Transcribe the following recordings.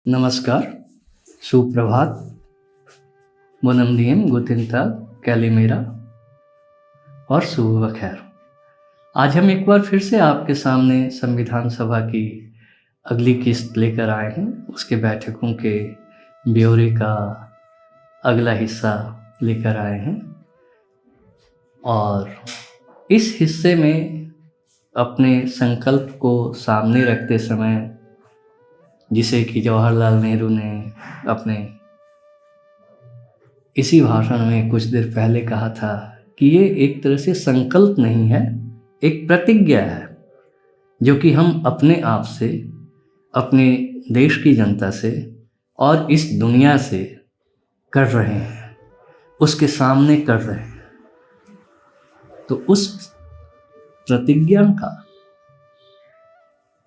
नमस्कार, सुप्रभात, बुनम दियन, गुतिन ताग, कैलिमेरा और सुबह बखैर। आज हम एक बार फिर से आपके सामने संविधान सभा की अगली किस्त लेकर आए हैं। उसके बैठकों के ब्यौरे का अगला हिस्सा लेकर आए हैं और इस हिस्से में अपने संकल्प को सामने रखते समय, जिसे कि जवाहरलाल नेहरू ने अपने इसी भाषण में कुछ देर पहले कहा था कि ये एक तरह से संकल्प नहीं है, एक प्रतिज्ञा है जो कि हम अपने आप से, अपने देश की जनता से और इस दुनिया से कर रहे हैं, उसके सामने कर रहे हैं। तो उस प्रतिज्ञा का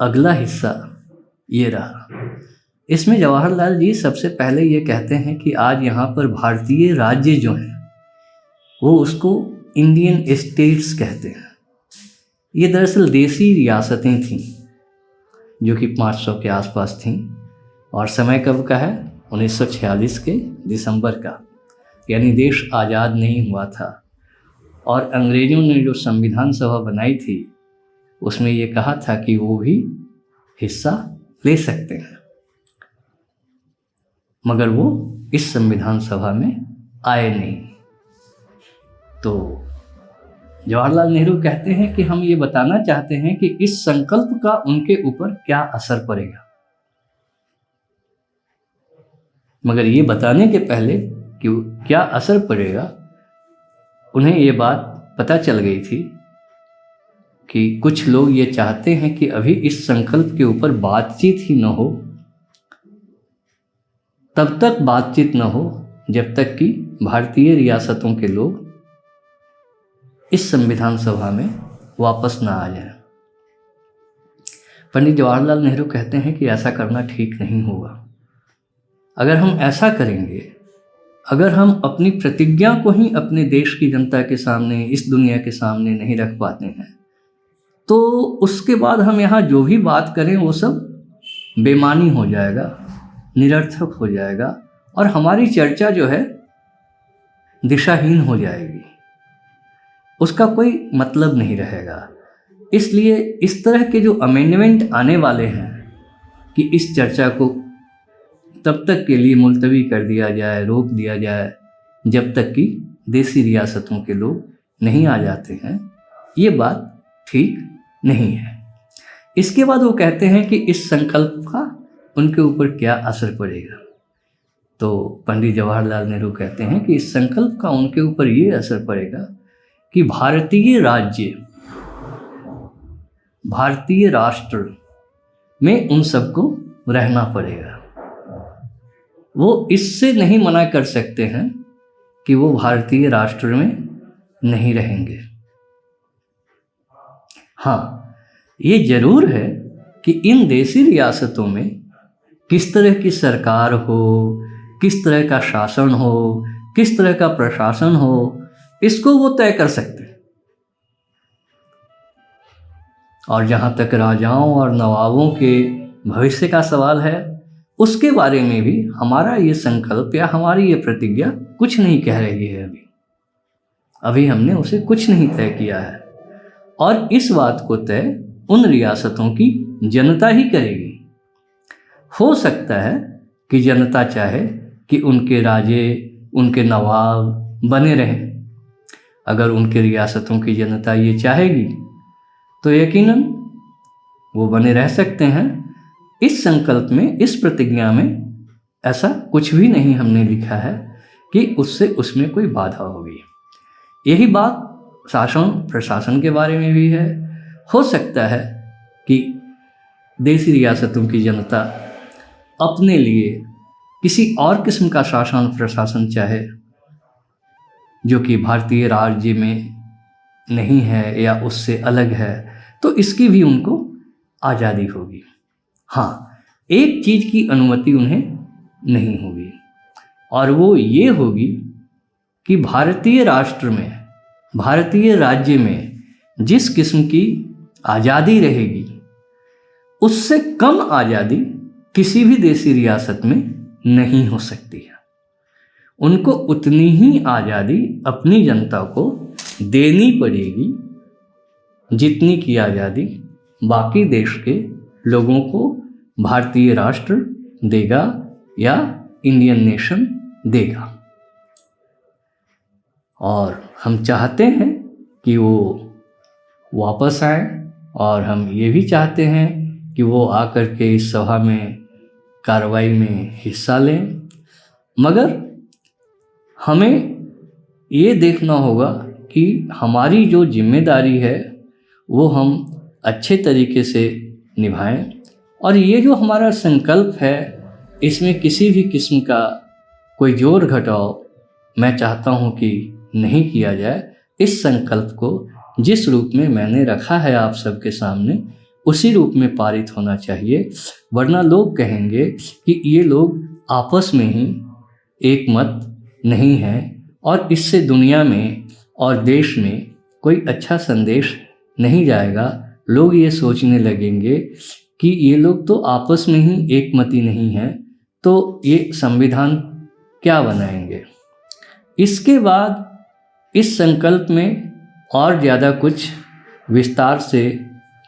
अगला हिस्सा ये रहा। इसमें जवाहरलाल जी सबसे पहले ये कहते हैं कि आज यहाँ पर भारतीय राज्य जो हैं वो उसको इंडियन स्टेट्स कहते हैं। ये दरअसल देसी रियासतें थीं जो कि 500 के आसपास थीं और समय कब का है? 1946 के दिसंबर का, यानी देश आज़ाद नहीं हुआ था। और अंग्रेज़ों ने जो संविधान सभा बनाई थी उसमें ये कहा था कि वो भी हिस्सा ले सकते हैं, मगर वो इस संविधान सभा में आए नहीं। तो जवाहरलाल नेहरू कहते हैं कि हम ये बताना चाहते हैं कि इस संकल्प का उनके ऊपर क्या असर पड़ेगा। मगर ये बताने के पहले कि क्या असर पड़ेगा, उन्हें ये बात पता चल गई थी कि कुछ लोग ये चाहते हैं कि अभी इस संकल्प के ऊपर बातचीत ही न हो, तब तक बातचीत न हो जब तक कि भारतीय रियासतों के लोग इस संविधान सभा में वापस ना आ जाएं। पंडित जवाहरलाल नेहरू कहते हैं कि ऐसा करना ठीक नहीं होगा। अगर हम ऐसा करेंगे, अगर हम अपनी प्रतिज्ञा को ही अपने देश की जनता के सामने, इस दुनिया के सामने नहीं रख पाते हैं, तो उसके बाद हम यहाँ जो भी बात करें वो सब बेमानी हो जाएगा, निरर्थक हो जाएगा और हमारी चर्चा जो है दिशाहीन हो जाएगी, उसका कोई मतलब नहीं रहेगा। इसलिए इस तरह के जो अमेंडमेंट आने वाले हैं कि इस चर्चा को तब तक के लिए मुलतवी कर दिया जाए, रोक दिया जाए जब तक कि देसी रियासतों के लोग नहीं आ जाते हैं, ये बात ठीक नहीं है। इसके बाद वो कहते हैं कि इस संकल्प का उनके ऊपर क्या असर पड़ेगा। तो पंडित जवाहरलाल नेहरू कहते हैं कि इस संकल्प का उनके ऊपर ये असर पड़ेगा कि भारतीय राज्य, भारतीय राष्ट्र में उन सबको रहना पड़ेगा। वो इससे नहीं मना कर सकते हैं कि वो भारतीय राष्ट्र में नहीं रहेंगे। हाँ, ये जरूर है कि इन देसी रियासतों में किस तरह की सरकार हो, किस तरह का शासन हो, किस तरह का प्रशासन हो, इसको वो तय कर सकते हैं। और जहाँ तक राजाओं और नवाबों के भविष्य का सवाल है, उसके बारे में भी हमारा ये संकल्प या हमारी ये प्रतिज्ञा कुछ नहीं कह रही है। अभी हमने उसे कुछ नहीं तय किया है और इस बात को तय उन रियासतों की जनता ही करेगी। हो सकता है कि जनता चाहे कि उनके राजे, उनके नवाब बने रहें। अगर उनके रियासतों की जनता ये चाहेगी तो यकीनन वो बने रह सकते हैं। इस संकल्प में, इस प्रतिज्ञा में ऐसा कुछ भी नहीं हमने लिखा है कि उससे उसमें कोई बाधा होगी। यही बात शासन प्रशासन के बारे में भी है। हो सकता है कि देसी रियासतों की जनता अपने लिए किसी और किस्म का शासन प्रशासन चाहे जो कि भारतीय राज्य में नहीं है या उससे अलग है, तो इसकी भी उनको आज़ादी होगी। हाँ, एक चीज़ की अनुमति उन्हें नहीं होगी और वो ये होगी कि भारतीय राष्ट्र में, भारतीय राज्य में जिस किस्म की आज़ादी रहेगी उससे कम आज़ादी किसी भी देसी रियासत में नहीं हो सकती है। उनको उतनी ही आज़ादी अपनी जनता को देनी पड़ेगी जितनी की आज़ादी बाकी देश के लोगों को भारतीय राष्ट्र देगा या इंडियन नेशन देगा। और हम चाहते हैं कि वो वापस आए, और हम ये भी चाहते हैं कि वो आकर के इस सभा में कार्रवाई में हिस्सा लें। मगर हमें ये देखना होगा कि हमारी जो जिम्मेदारी है वो हम अच्छे तरीके से निभाएं, और ये जो हमारा संकल्प है इसमें किसी भी किस्म का कोई जोर घटाव मैं चाहता हूँ कि नहीं किया जाए। इस संकल्प को जिस रूप में मैंने रखा है आप सबके सामने उसी रूप में पारित होना चाहिए, वरना लोग कहेंगे कि ये लोग आपस में ही एक मत नहीं हैं और इससे दुनिया में और देश में कोई अच्छा संदेश नहीं जाएगा। लोग ये सोचने लगेंगे कि ये लोग तो आपस में ही एकमति नहीं हैं, तो ये संविधान क्या बनाएंगे। इसके बाद इस संकल्प में और ज़्यादा कुछ विस्तार से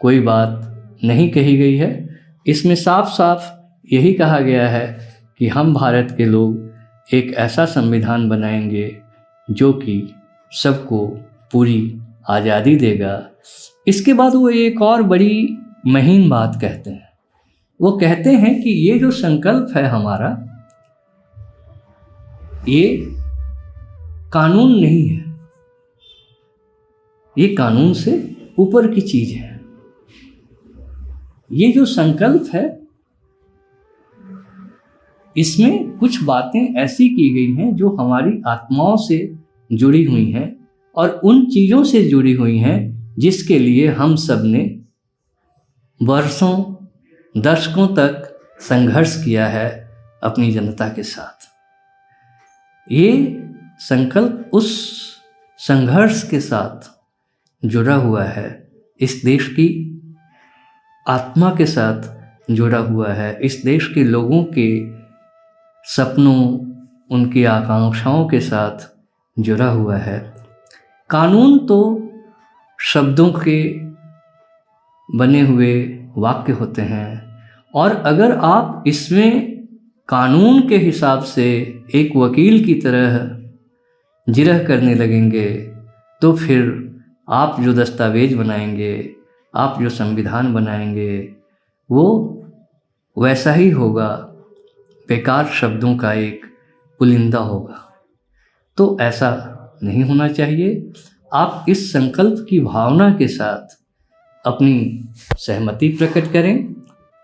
कोई बात नहीं कही गई है। इसमें साफ साफ यही कहा गया है कि हम भारत के लोग एक ऐसा संविधान बनाएंगे जो कि सबको पूरी आज़ादी देगा। इसके बाद वो एक और बड़ी महीन बात कहते हैं। वो कहते हैं कि ये जो संकल्प है हमारा, ये कानून नहीं है, ये कानून से ऊपर की चीज है। ये जो संकल्प है इसमें कुछ बातें ऐसी की गई हैं जो हमारी आत्माओं से जुड़ी हुई हैं और उन चीज़ों से जुड़ी हुई हैं जिसके लिए हम सब ने वर्षों दशकों तक संघर्ष किया है अपनी जनता के साथ। ये संकल्प उस संघर्ष के साथ जुड़ा हुआ है, इस देश की आत्मा के साथ जुड़ा हुआ है, इस देश के लोगों के सपनों, उनकी आकांक्षाओं के साथ जुड़ा हुआ है। कानून तो शब्दों के बने हुए वाक्य होते हैं, और अगर आप इसमें कानून के हिसाब से एक वकील की तरह जिरह करने लगेंगे तो फिर आप जो दस्तावेज बनाएंगे, आप जो संविधान बनाएंगे, वो वैसा ही होगा, बेकार शब्दों का एक पुलिंदा होगा। तो ऐसा नहीं होना चाहिए। आप इस संकल्प की भावना के साथ अपनी सहमति प्रकट करें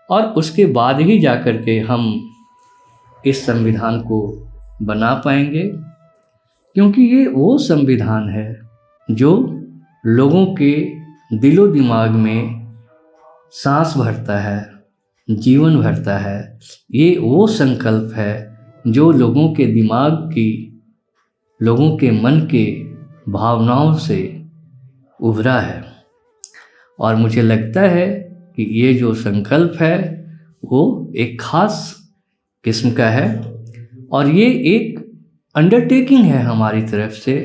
और उसके बाद ही जाकर के हम इस संविधान को बना पाएंगे, क्योंकि ये वो संविधान है जो लोगों के दिलो दिमाग में सांस भरता है, जीवन भरता है। ये वो संकल्प है जो लोगों के दिमाग की, लोगों के मन के भावनाओं से उभरा है। और मुझे लगता है कि ये जो संकल्प है वो एक ख़ास किस्म का है, और ये एक अंडरटेकिंग है हमारी तरफ से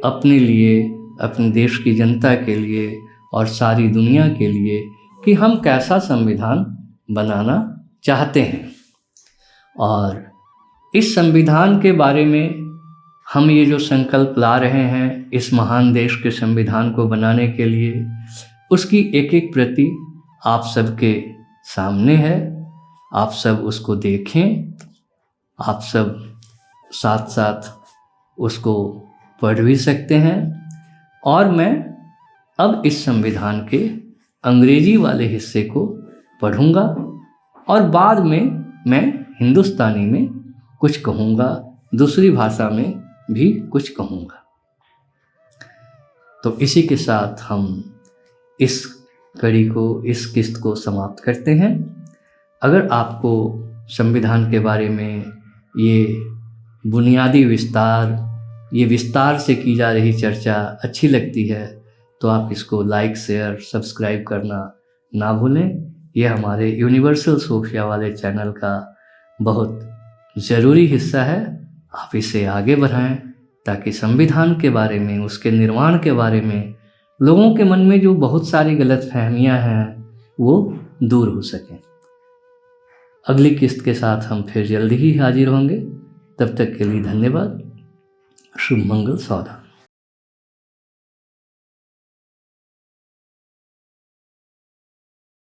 अपने लिए, अपने देश की जनता के लिए और सारी दुनिया के लिए कि हम कैसा संविधान बनाना चाहते हैं। और इस संविधान के बारे में हम ये जो संकल्प ला रहे हैं इस महान देश के संविधान को बनाने के लिए, उसकी एक एक प्रति आप सबके सामने है। आप सब उसको देखें, आप सब साथ साथ उसको पढ़ भी सकते हैं। और मैं अब इस संविधान के अंग्रेजी वाले हिस्से को पढ़ूंगा और बाद में मैं हिंदुस्तानी में कुछ कहूँगा, दूसरी भाषा में भी कुछ कहूँगा। तो इसी के साथ हम इस कड़ी को, इस किस्त को समाप्त करते हैं। अगर आपको संविधान के बारे में ये बुनियादी विस्तार, ये विस्तार से की जा रही चर्चा अच्छी लगती है तो आप इसको लाइक, शेयर, सब्सक्राइब करना ना भूलें। ये हमारे यूनिवर्सल सोफिया वाले चैनल का बहुत ज़रूरी हिस्सा है। आप इसे आगे बढ़ाएं ताकि संविधान के बारे में, उसके निर्माण के बारे में लोगों के मन में जो बहुत सारी गलतफहमियां हैं वो दूर हो सकें। अगली किस्त के साथ हम फिर जल्दी ही हाजिर होंगे। तब तक के लिए धन्यवाद। शुभ मंगल सावधान।